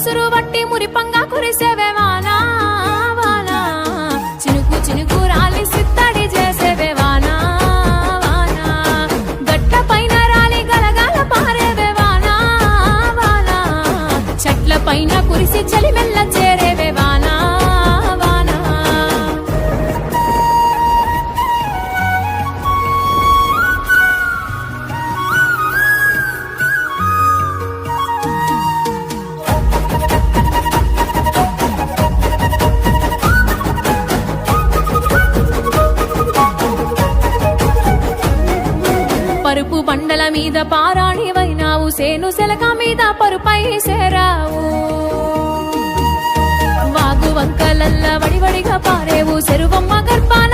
ఉసురు వట్టి మురిపంగా కురిసేవే వానా వానా చినుకు చినుకు రాలి సిత్తడి చేసేవే వానా వానా గట్ట పైన రాలి గలగాల పారేవే వానా వానా చెట్ల పైన కురిసి చలి మెల్ల చేరేవే వానా వానా పరుపు బండల మీద పారాణివైనావు సేను సెలక మీద పరుపై సేరావు వాగు వంకలల్ల వడివడిగా పారేవు చెరువమ్మ గర్భాన